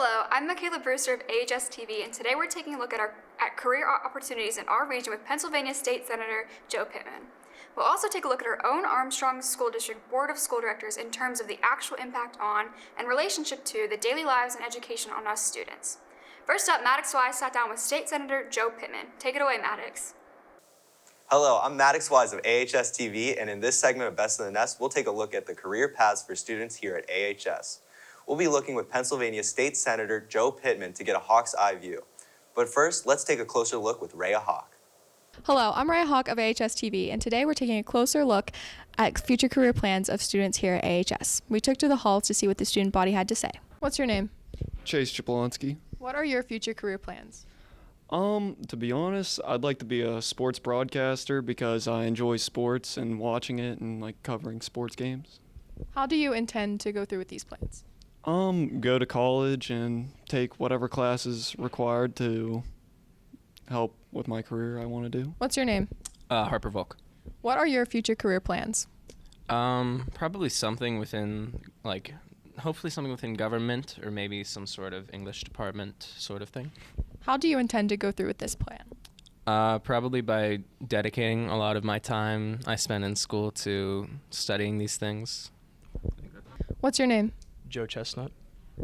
Hello, I'm Michaela Brewster of AHS-TV, and today we're taking a look at career opportunities in our region with Pennsylvania State Senator Joe Pittman. We'll also take a look at our own Armstrong School District Board of School Directors in terms of the actual impact on and relationship to the daily lives and education on us students. First up, Maddox Wise sat down with State Senator Joe Pittman. Take it away, Maddox. Hello, I'm Maddox Wise of AHS-TV, and in this segment of Best in the Nest, we'll take a look at the career paths for students here at AHS. We'll be looking with Pennsylvania State Senator Joe Pittman to get a hawk's eye view. But first, let's take a closer look with Rhea Hawk. Hello, I'm Rhea Hawk of AHS-TV, and today we're taking a closer look at future career plans of students here at AHS. We took to the hall to see what the student body had to say. What's your name? Chase Jablonski. What are your future career plans? To be honest, I'd like to be a sports broadcaster because I enjoy sports and watching it and like covering sports games. How do you intend to go through with these plans? Go to college and take whatever classes required to help with my career I want to do. What's your name? Harper Volk. What are your future career plans? Probably something within, hopefully something within government or maybe some sort of English department sort of thing. How do you intend to go through with this plan? Probably by dedicating a lot of my time I spend in school to studying these things. What's your name? Joe Chestnut.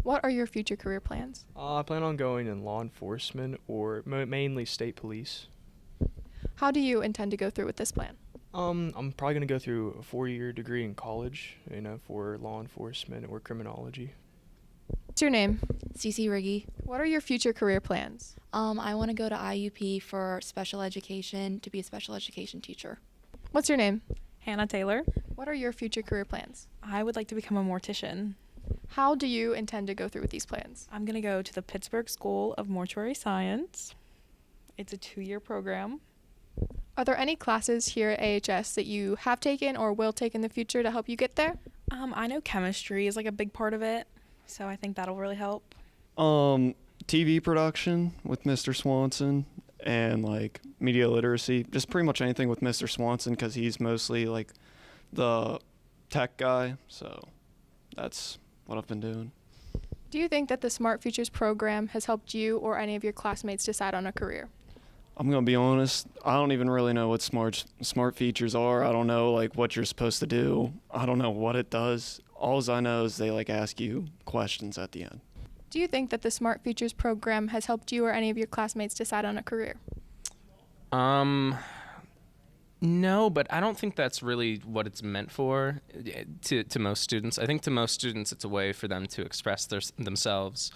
What are your future career plans? I plan on going in law enforcement or mainly state police. How do you intend to go through with this plan? I'm probably going to go through a 4-year degree in college, for law enforcement or criminology. What's your name? Cece Riggy. What are your future career plans? I want to go to IUP for special education, to be a special education teacher. What's your name? Hannah Taylor. What are your future career plans? I would like to become a mortician. How do you intend to go through with these plans? I'm going to go to the Pittsburgh School of Mortuary Science. It's a 2-year program. Are there any classes here at AHS that you have taken or will take in the future to help you get there? I know chemistry is a big part of it, so I think that'll really help. TV production with Mr. Swanson and media literacy, just pretty much anything with Mr. Swanson because he's mostly the tech guy, so that's what I've been doing. Do you think that the Smart Futures program has helped you or any of your classmates decide on a career? I'm going to be honest, I don't even really know what smart features are. I don't know what you're supposed to do. I don't know what it does. All I know is they ask you questions at the end. Do you think that the Smart Futures program has helped you or any of your classmates decide on a career? No, but I don't think that's really what it's meant for to most students. I think to most students it's a way for them to express themselves,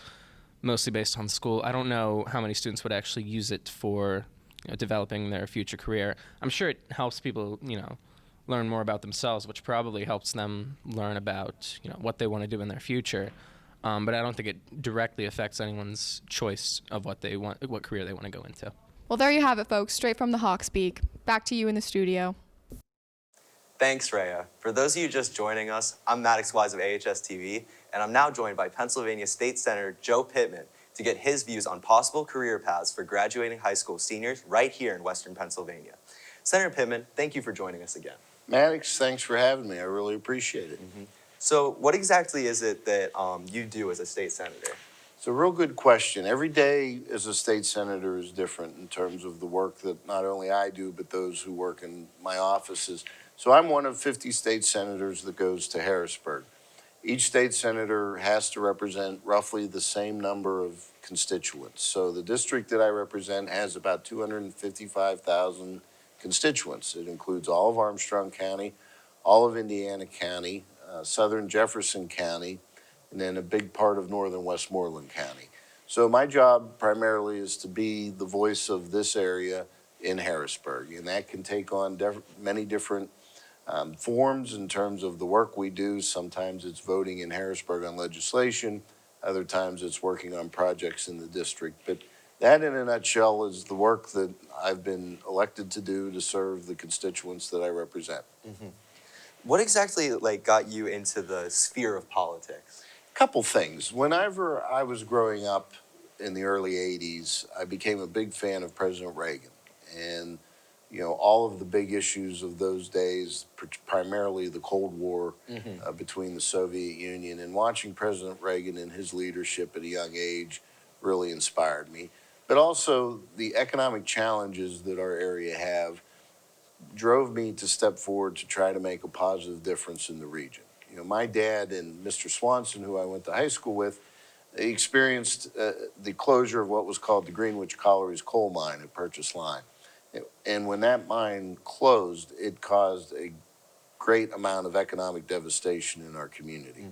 mostly based on school. I don't know how many students would actually use it for developing their future career. I'm sure it helps people, learn more about themselves, which probably helps them learn about, what they want to do in their future. But I don't think it directly affects anyone's choice of what career they want to go into. Well, there you have it, folks, straight from the Hawk Speak. Back to you in the studio. Thanks, Rhea. For those of you just joining us, I'm Maddox Wise of AHS-TV, and I'm now joined by Pennsylvania State Senator Joe Pittman to get his views on possible career paths for graduating high school seniors right here in Western Pennsylvania. Senator Pittman, thank you for joining us again. Maddox, thanks for having me. I really appreciate it. So what exactly is it that you do as a state senator? It's a real good question. Every day as a state senator is different in terms of the work that not only I do, but those who work in my offices. So I'm one of 50 state senators that goes to Harrisburg. Each state senator has to represent roughly the same number of constituents. So the district that I represent has about 255,000 constituents. It includes all of Armstrong County, all of Indiana County, southern Jefferson County, and then a big part of northern Westmoreland County. So my job primarily is to be the voice of this area in Harrisburg, and that can take on many different forms in terms of the work we do. Sometimes it's voting in Harrisburg on legislation, other times it's working on projects in the district. But that in a nutshell is the work that I've been elected to do to serve the constituents that I represent. What exactly got you into the sphere of politics? Couple things. Whenever I was growing up in the early 80s, I became a big fan of President Reagan. And, all of the big issues of those days, primarily the Cold War between the Soviet Union, and watching President Reagan and his leadership at a young age really inspired me. But also the economic challenges that our area have drove me to step forward to try to make a positive difference in the region. My dad and Mr. Swanson, who I went to high school with, experienced the closure of what was called the Greenwich Collieries coal mine at Purchase Line. And when that mine closed, it caused a great amount of economic devastation in our community.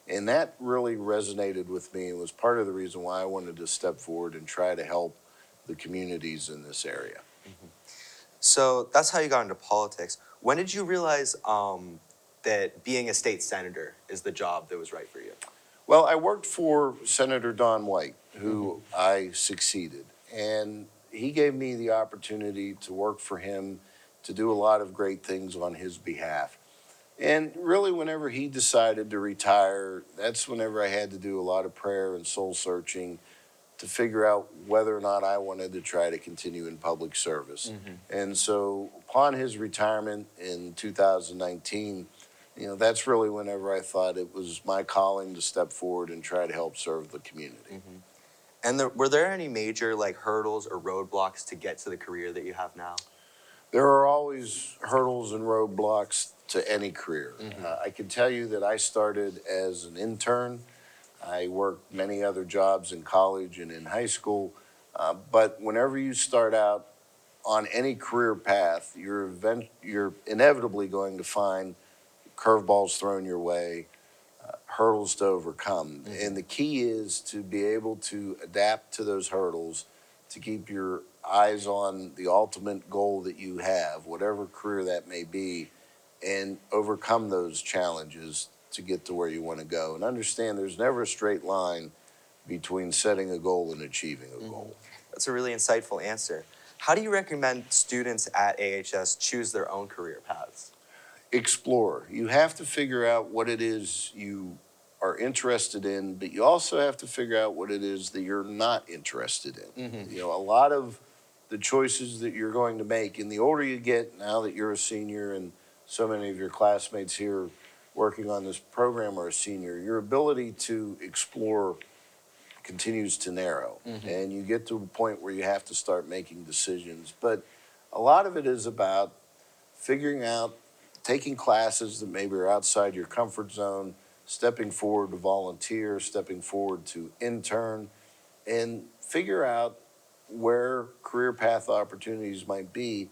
And that really resonated with me and was part of the reason why I wanted to step forward and try to help the communities in this area. So that's how you got into politics. When did you realize that being a state senator is the job that was right for you? Well, I worked for Senator Don White, who I succeeded. And he gave me the opportunity to work for him, to do a lot of great things on his behalf. And really, whenever he decided to retire, that's whenever I had to do a lot of prayer and soul searching to figure out whether or not I wanted to try to continue in public service. And so upon his retirement in 2019, that's really whenever I thought it was my calling to step forward and try to help serve the community. And were there any major hurdles or roadblocks to get to the career that you have now? There are always hurdles and roadblocks to any career. I can tell you that I started as an intern. I worked many other jobs in college and in high school. But whenever you start out on any career path, you're inevitably going to find curveballs thrown your way, hurdles to overcome. And the key is to be able to adapt to those hurdles, to keep your eyes on the ultimate goal that you have, whatever career that may be, and overcome those challenges to get to where you want to go. And understand there's never a straight line between setting a goal and achieving a goal. That's a really insightful answer. How do you recommend students at AHS choose their own career paths? Explore. You have to figure out what it is you are interested in, but you also have to figure out what it is that you're not interested in. A lot of the choices that you're going to make, and the older you get, now that you're a senior and so many of your classmates here working on this program are a senior, your ability to explore continues to narrow. And you get to a point where you have to start making decisions. But a lot of it is about figuring out, taking classes that maybe are outside your comfort zone, stepping forward to volunteer, stepping forward to intern, and figure out where career path opportunities might be.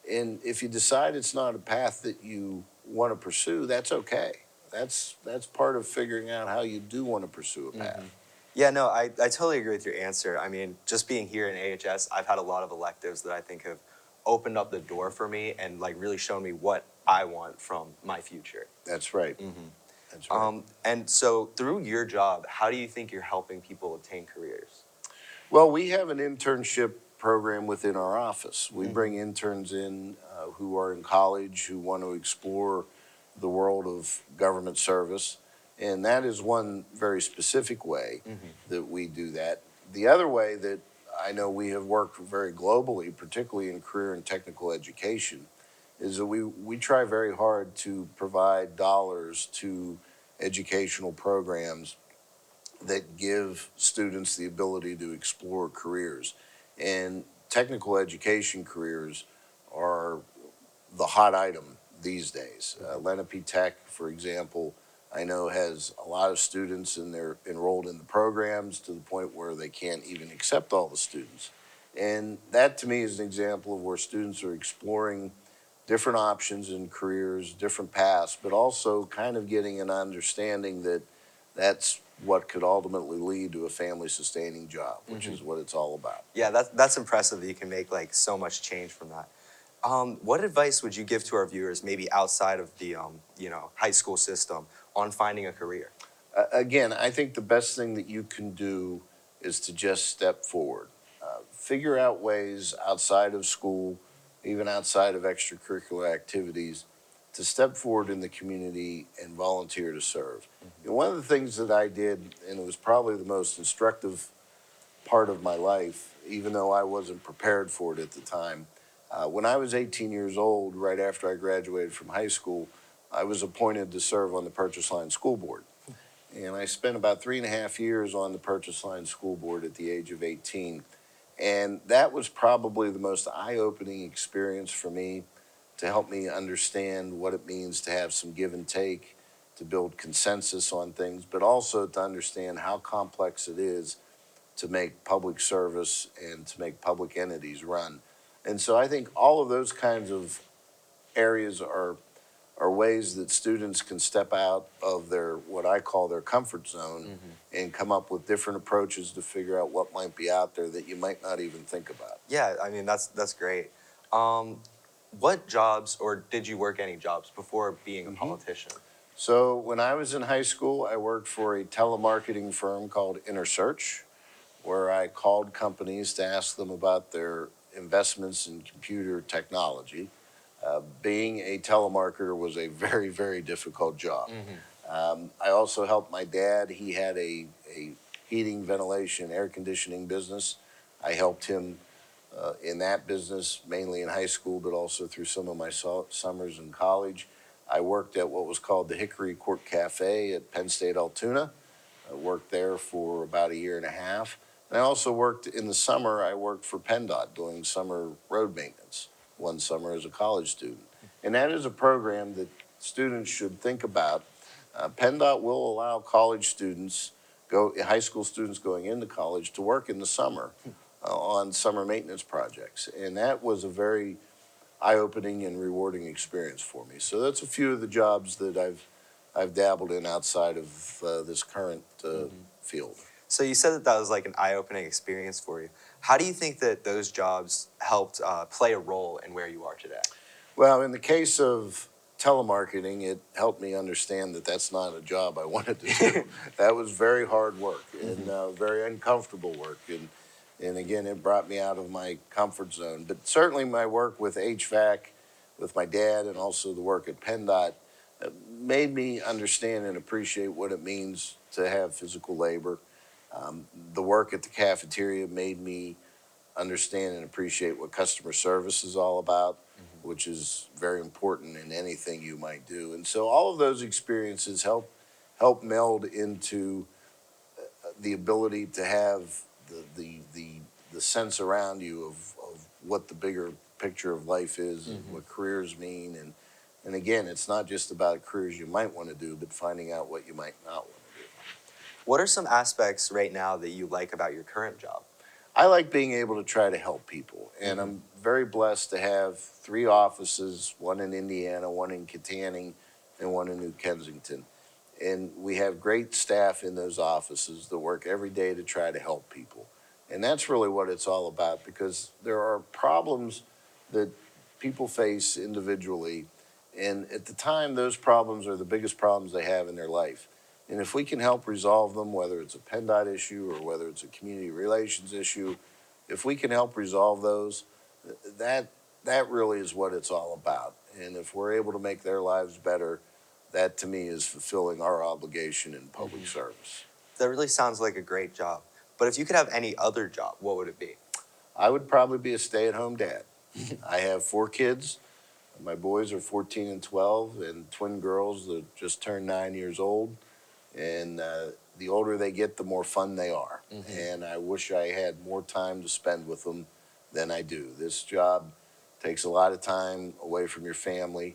And if you decide it's not a path that you want to pursue, that's okay. That's part of figuring out how you do want to pursue a path. Yeah, no, I totally agree with your answer. I mean, just being here in AHS, I've had a lot of electives that I think have opened up the door for me and really shown me what I want from my future. That's right. That's right. And so through your job, how do you think you're helping people obtain careers? Well, we have an internship program within our office. We bring interns in who are in college, who want to explore the world of government service. And that is one very specific way that we do that. The other way that I know we have worked very globally, particularly in career and technical education, is that we try very hard to provide dollars to educational programs that give students the ability to explore careers. And technical education careers are the hot item these days. Lenape Tech, for example, I know has a lot of students and they're enrolled in the programs to the point where they can't even accept all the students. And that to me is an example of where students are exploring different options in careers, different paths, but also kind of getting an understanding that that's what could ultimately lead to a family-sustaining job, which is what it's all about. Yeah, that's impressive that you can make so much change from that. What advice would you give to our viewers, maybe outside of the high school system, on finding a career? Again, I think the best thing that you can do is to just step forward. Figure out ways outside of school, even outside of extracurricular activities, to step forward in the community and volunteer to serve. One of the things that I did, and it was probably the most instructive part of my life, even though I wasn't prepared for it at the time, When I was 18 years old, right after I graduated from high school, I was appointed to serve on the Purchase Line School Board. And I spent about 3.5 years on the Purchase Line School Board at the age of 18. And that was probably the most eye-opening experience for me to help me understand what it means to have some give and take, to build consensus on things, but also to understand how complex it is to make public service and to make public entities run. And so I think all of those kinds of areas are ways that students can step out of their, what I call their comfort zone, and come up with different approaches to figure out what might be out there that you might not even think about. Yeah, I mean, that's great. What jobs, or did you work any jobs before being a politician? So when I was in high school, I worked for a telemarketing firm called InterSearch, where I called companies to ask them about their investments in computer technology. Being a telemarketer was a very, very difficult job. I also helped my dad. He had a heating, ventilation, air conditioning business. I helped him in that business, mainly in high school, but also through some of my summers in college. I worked at what was called the Hickory Court Cafe at Penn State Altoona. I worked there for about 1.5 years. And I also worked in the summer, I worked for PennDOT doing summer road maintenance, one summer as a college student. And that is a program that students should think about. PennDOT will allow college students, high school students going into college, to work in the summer on summer maintenance projects. And that was a very eye-opening and rewarding experience for me. So that's a few of the jobs that I've dabbled in outside of this current field. So you said that was like an eye-opening experience for you. How do you think that those jobs helped play a role in where you are today? Well, in the case of telemarketing, it helped me understand that that's not a job I wanted to do. That was very hard work and very uncomfortable work. And again, it brought me out of my comfort zone. But certainly my work with HVAC, with my dad, and also the work at PennDOT made me understand and appreciate what it means to have physical labor. The work at the cafeteria made me understand and appreciate what customer service is all about, which is very important in anything you might do. And so all of those experiences help meld into the ability to have the sense around you of what the bigger picture of life is and what careers mean. And again, it's not just about careers you might want to do, but finding out what you might not want to do. What are some aspects right now that you like about your current job? I like being able to try to help people, and I'm very blessed to have 3 offices, one in Indiana, one in Kittanning, and one in New Kensington. And we have great staff in those offices that work every day to try to help people. And that's really what it's all about, because there are problems that people face individually, and at the time, those problems are the biggest problems they have in their life. And if we can help resolve them, whether it's a PennDOT issue or whether it's a community relations issue, if we can help resolve those, that really is what it's all about. And if we're able to make their lives better, that to me is fulfilling our obligation in public service. That really sounds like a great job. But if you could have any other job, what would it be? I would probably be a stay-at-home dad. I have 4 kids. My boys are 14 and 12, and twin girls that just turned 9 years old. And the older they get, the more fun they are. And I wish I had more time to spend with them than I do. This job takes a lot of time away from your family,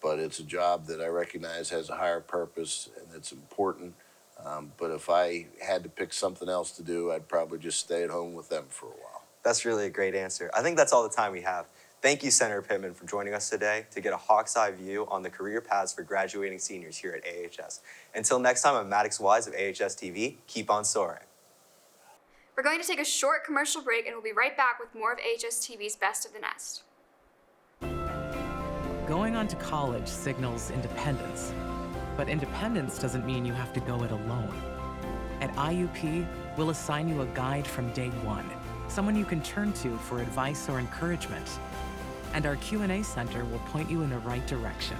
but it's a job that I recognize has a higher purpose and it's important. But if I had to pick something else to do, I'd probably just stay at home with them for a while. That's really a great answer. I think that's all the time we have. Thank you, Senator Pittman, for joining us today to get a hawk's eye view on the career paths for graduating seniors here at AHS. Until next time, I'm Maddox Wise of AHS-TV. Keep on soaring. We're going to take a short commercial break, and we'll be right back with more of AHS-TV's Best of the Nest. Going on to college signals independence, but independence doesn't mean you have to go it alone. At IUP, we'll assign you a guide from day one, someone you can turn to for advice or encouragement. And our Q&A center will point you in the right direction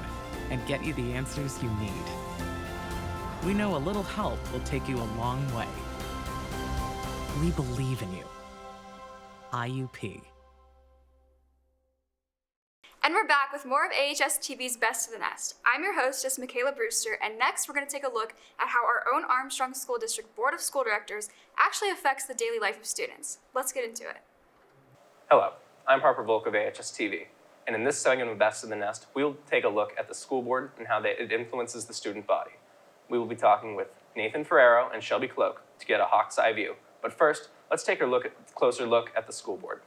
and get you the answers you need. We know a little help will take you a long way. We believe in you. IUP. And we're back with more of AHS-TV's Best of the Nest. I'm your hostess, Michaela Brewster, and next we're going to take a look at how our own Armstrong School District Board of School Directors actually affects the daily life of students. Let's get into it. Hello, I'm Harper Volk of AHS-TV, and in this segment of Best of the Nest, we'll take a look at the school board and how it influences the student body. We will be talking with Nathan Ferrero and Shelby Cloak to get a hawk's eye view. But first, let's take a closer look at the school board.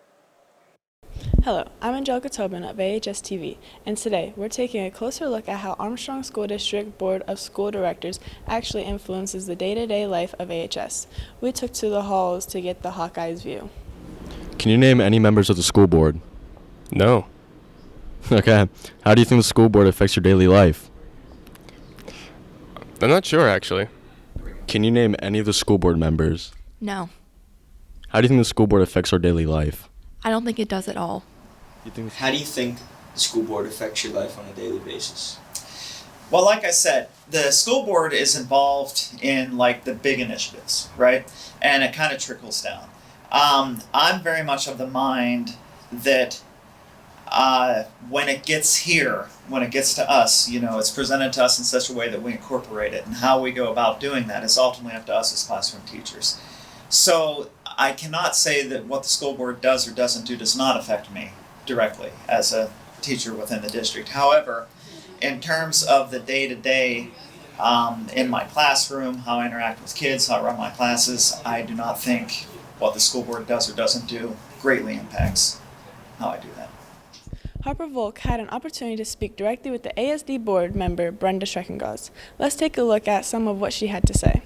Hello, I'm Angelica Tobin of AHS-TV, and today we're taking a closer look at how Armstrong School District Board of School Directors actually influences the day-to-day life of AHS. We took to the halls to get the Hawkeye's view. Can you name any members of the school board? No. Okay. How do you think the school board affects your daily life? I'm not sure, actually. Can you name any of the school board members? No, How do you think the school board affects our daily life? I don't think it does at all. How do you think the school board affects your life on a daily basis? Well, like I said, the school board is involved in like the big initiatives, right? And it kind of trickles down. I'm very much of the mind that when it gets here, when it gets to us, it's presented to us in such a way that we incorporate it, and how we go about doing that is ultimately up to us as classroom teachers. So I cannot say that what the school board does or doesn't do does not affect me directly as a teacher within the district. However, in terms of the day-to-day in my classroom, how I interact with kids, how I run my classes, I do not think what the school board does or doesn't do greatly impacts how I do that. Harper Volk had an opportunity to speak directly with the ASD board member, Brenda Schrecengost. Let's take a look at some of what she had to say.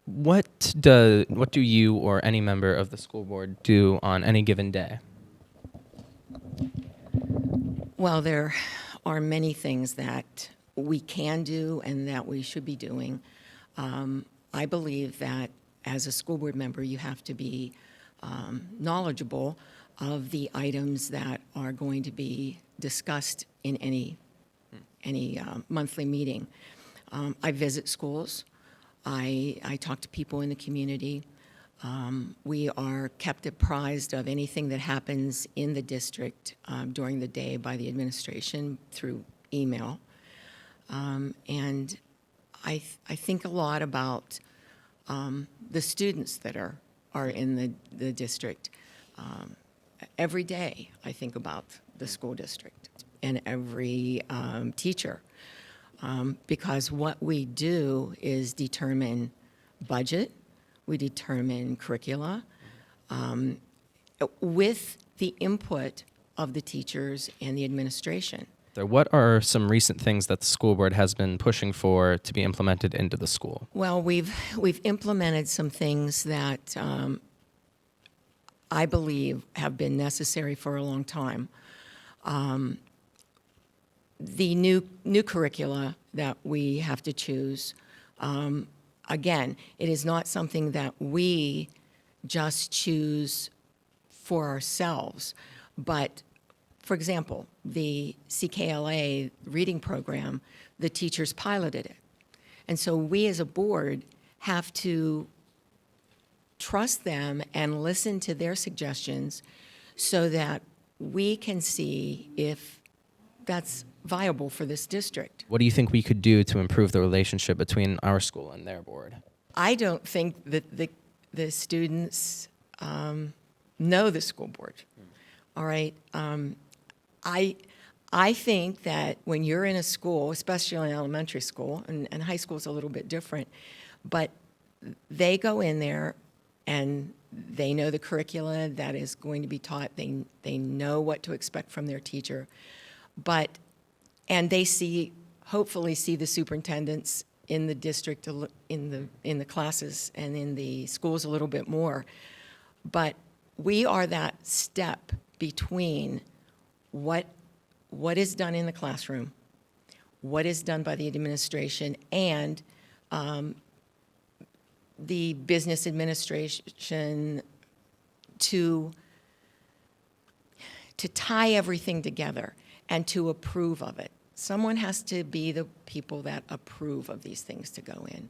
What do you or any member of the school board do on any given day? Well, there are many things that we can do and that we should be doing. I believe that as a school board member, you have to be knowledgeable of the items that are going to be discussed in any monthly meeting. I visit schools. I talk to people in the community. We are kept apprised of anything that happens in the district during the day by the administration through email. And I think a lot about the students that are in the district. Every day I think about the school district and every teacher. Because what we do is determine budget, we determine curricula, with the input of the teachers and the administration. What are some recent things that the school board has been pushing for to be implemented into the school? Well, we've implemented some things that I believe have been necessary for a long time. The new curricula that we have to choose, again, it is not something that we just choose for ourselves, but for example, the CKLA reading program, the teachers piloted it. And so we as a board have to trust them and listen to their suggestions so that we can see if that's viable for this district. What do you think we could do to improve the relationship between our school and their board? I don't think that the students know the school board. All right. I think that when you're in a school, especially in elementary school, and high school is a little bit different, but they go in there and they know the curricula that is going to be taught. They know what to expect from their teacher, and they hopefully see the superintendents in the district, in the classes and in the schools a little bit more. But we are that step between what is done in the classroom, what is done by the administration, and the business administration to tie everything together and to approve of it. Someone has to be the people that approve of these things to go in.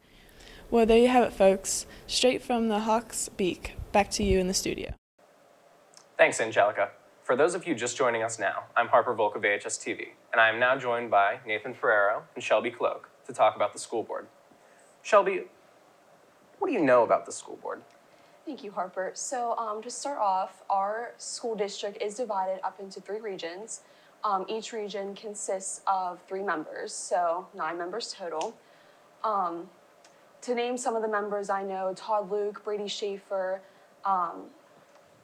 Well, there you have it, folks. Straight from the hawk's beak, back to you in the studio. Thanks, Angelica. For For those of you just joining us now, I'm Harper Volk of AHS-TV, and I am now joined by Nathan Ferrero and Shelby Cloak to talk about the school board. Shelby, what do you know about the school board? Thank you, Harper. So to start off, our school district is divided up into 3 regions. Each region consists of 3 members, so 9 members total. To name some of the members I know, Todd Luke, Brady Schaefer,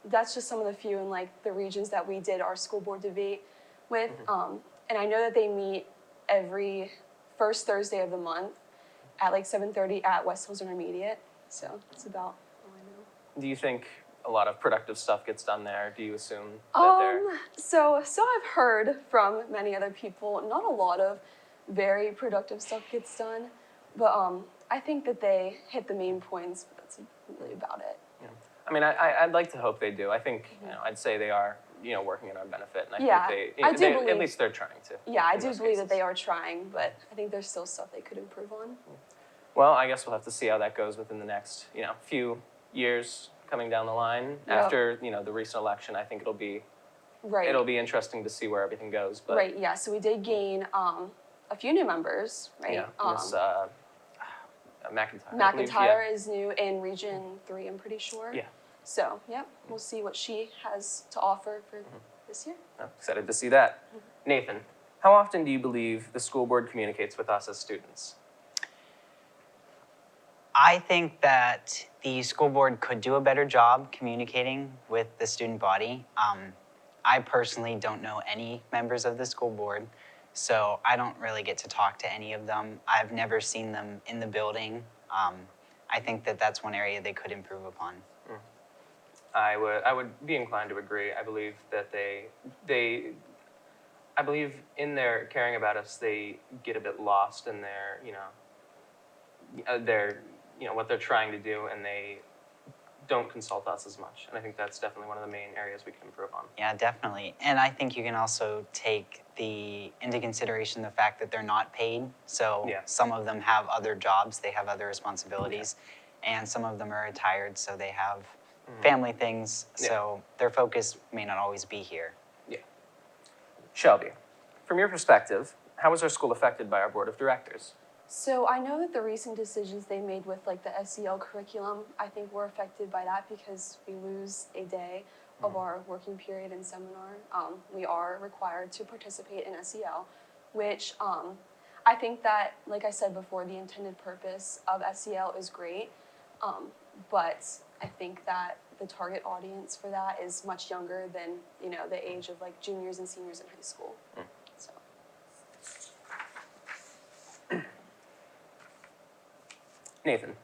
that's just some of the few in like the regions that we did our school board debate with. And I know that they meet every first Thursday of the month at like 7:30 at West Hills Intermediate. So that's about all I know. Do you think a lot of productive stuff gets done there? Do you assume that they're... So I've heard from many other people, not a lot of very productive stuff gets done, but I think that they hit the main points, but that's really about it. Yeah. I mean, I'd like to hope they do. I think, I'd say they are, working in our benefit, and I think believe, at least they're trying to. Yeah, I do believe that they are trying, but I think there's still stuff they could improve on. Well, I guess we'll have to see how that goes within the next, few years coming down the line. Yep. After, the recent election, I think it'll be interesting to see where everything goes. But right, yeah, so we did gain a few new members, right? Yeah, Miss McIntyre. McIntyre is new in Region 3, I'm pretty sure. Yeah. So, yeah, we'll see what she has to offer for this year. I'm excited to see that. Nathan, how often do you believe the school board communicates with us as students? I think that the school board could do a better job communicating with the student body. I personally don't know any members of the school board, so I don't really get to talk to any of them. I've never seen them in the building. I think that that's one area they could improve upon. I would be inclined to agree. I believe that I believe in their caring about us, they get a bit lost in their, what they're trying to do, and they don't consult us as much. And I think that's definitely one of the main areas we can improve on. Yeah, definitely. And I think you can also take into consideration the fact that they're not paid. So some of them have other jobs, they have other responsibilities, and some of them are retired, so they have family things, so their focus may not always be here. Yeah. Shelby, from your perspective, how was our school affected by our board of directors? So I know that the recent decisions they made with like the SEL curriculum, I think we're affected by that because we lose a day of our working period and seminar. We are required to participate in SEL, which I think that, like I said before, the intended purpose of SEL is great, but I think that the target audience for that is much younger than, the age of like juniors and seniors in high school. So. Nathan,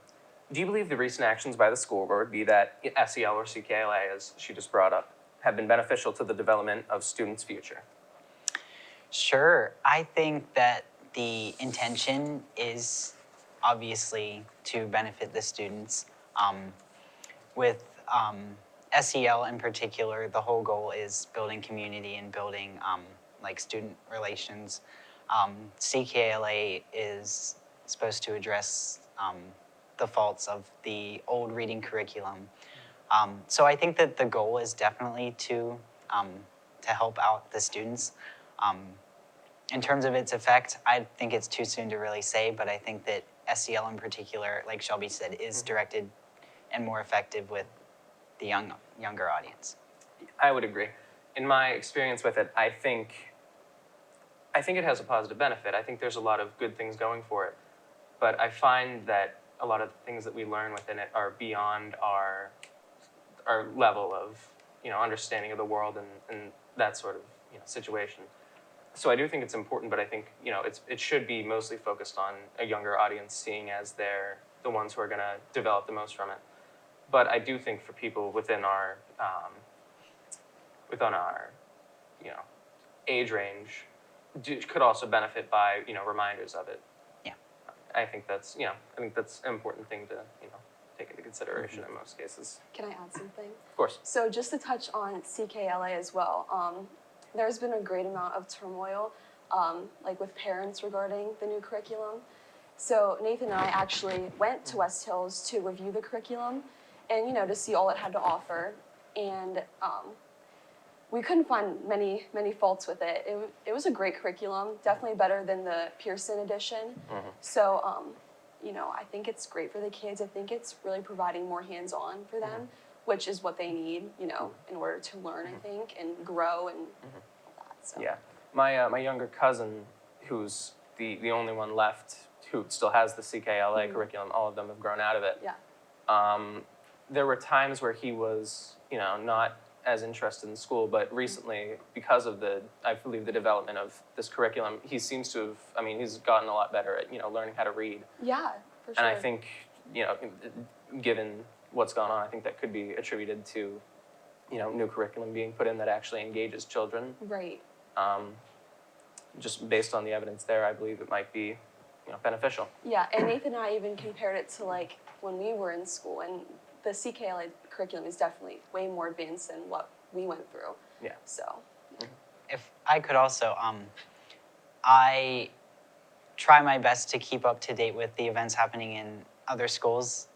do you believe the recent actions by the school board, be that SEL or CKLA, as she just brought up, have been beneficial to the development of students' future? Sure. I think that the intention is obviously to benefit the students. With SEL in particular, the whole goal is building community and building student relations. CKLA is supposed to address the faults of the old reading curriculum. So I think that the goal is definitely to help out the students. In terms of its effect, I think it's too soon to really say, but I think that SEL in particular, like Shelby said, is directed and more effective with the younger audience. I would agree. In my experience with it, I think it has a positive benefit. I think there's a lot of good things going for it. But I find that a lot of the things that we learn within it are beyond our level of understanding of the world and that sort of situation. So I do think it's important, but I think it should be mostly focused on a younger audience, seeing as they're the ones who are going to develop the most from it. But I do think for people within our age range, could also benefit by reminders of it. I think that's an important thing to take into consideration in most cases. Can I add something? Of course. So just to touch on CKLA as well, there's been a great amount of turmoil, with parents regarding the new curriculum. So Nathan and I actually went to West Hills to review the curriculum, and to see all it had to offer. And we couldn't find many faults with it. It was a great curriculum, definitely better than the Pearson edition. So, you know, I think it's great for the kids. I think it's really providing more hands-on for them, which is what they need, you know, in order to learn, I think, and grow and all that. So. Yeah. My younger cousin, who's the only one left who still has the CKLA curriculum, all of them have grown out of it. Yeah. There were times where he was, you know, not as interested in school, but recently, because of I believe the development of this curriculum, he seems to have, I mean, he's gotten a lot better at, you know, learning how to read. Yeah, for sure. And I think, you know, given what's gone on, I think that could be attributed to, you know, new curriculum being put in that actually engages children. Right. Just based on the evidence there, I believe it might be, you know, beneficial. Yeah, and Nathan and I even compared it to like when we were in school, and the CKLA curriculum is definitely way more advanced than what we went through. Yeah. So. If I could also, I try my best to keep up to date with the events happening in other schools.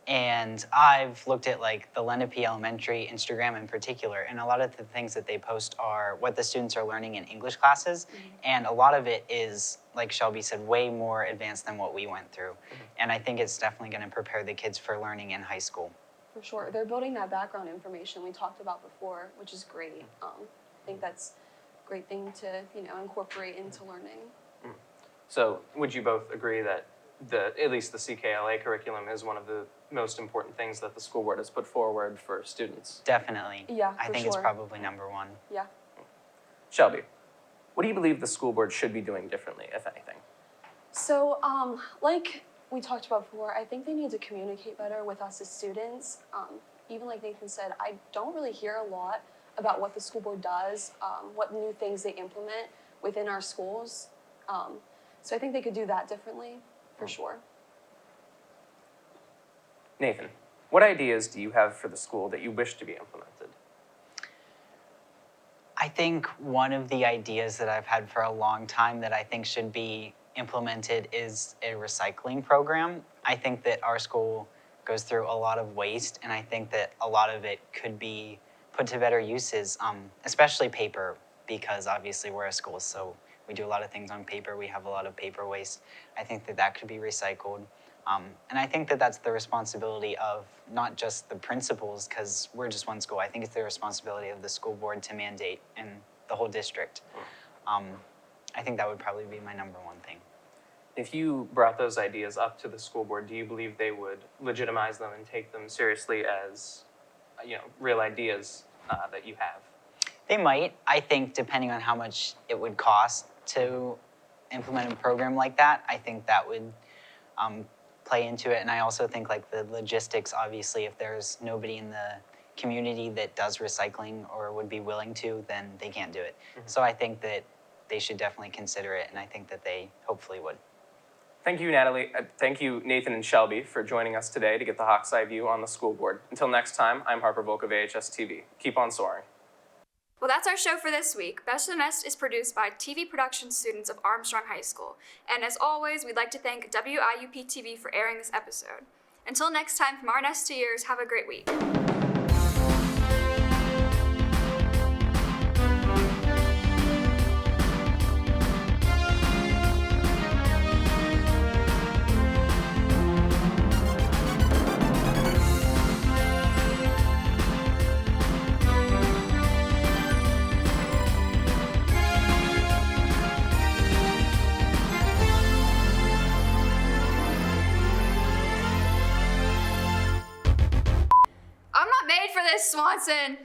And I've looked at like the Lenape Elementary Instagram in particular, and a lot of the things that they post are what the students are learning in English classes, and a lot of it is, like Shelby said, way more advanced than what we went through. And I think it's definitely going to prepare the kids for learning in high school. For sure. They're building that background information we talked about before, which is great. I think that's a great thing to, you know, incorporate into learning. So would you both agree that at least the CKLA curriculum is one of the most important things that the school board has put forward for students? Definitely. Yeah, I think it's probably number one. Yeah. Shelby, what do you believe the school board should be doing differently, if anything? So, like we talked about before, I think they need to communicate better with us as students. Even like Nathan said, I don't really hear a lot about what the school board does, what new things they implement within our schools. So I think they could do that differently, for sure. Nathan, what ideas do you have for the school that you wish to be implemented? I think one of the ideas that I've had for a long time that I think should be implemented is a recycling program. I think that our school goes through a lot of waste, and I think that a lot of it could be put to better uses, especially paper, because obviously we're a school, so we do a lot of things on paper. We have a lot of paper waste. I think that that could be recycled. And I think that that's the responsibility of not just the principals, because we're just one school. I think it's the responsibility of the school board to mandate in the whole district. I think that would probably be my number one thing. If you brought those ideas up to the school board, do you believe they would legitimize them and take them seriously as, you know, real ideas that you have? They might. I think depending on how much it would cost to implement a program like that, I think that would play into it. And I also think like the logistics, obviously, if there's nobody in the community that does recycling or would be willing to, then they can't do it. So I think that they should definitely consider it, and I think that they hopefully would. Thank you, Natalie. Thank you, Nathan and Shelby, for joining us today to get the Hawk's Eye view on the school board. Until next time, I'm Harper Volk of AHS-TV. Keep on soaring. Well, that's our show for this week. Best of the Nest is produced by TV production students of Armstrong High School. And as always, we'd like to thank WIUP-TV for airing this episode. Until next time, from our Nest to yours, have a great week. I'm not made for this, Swanson.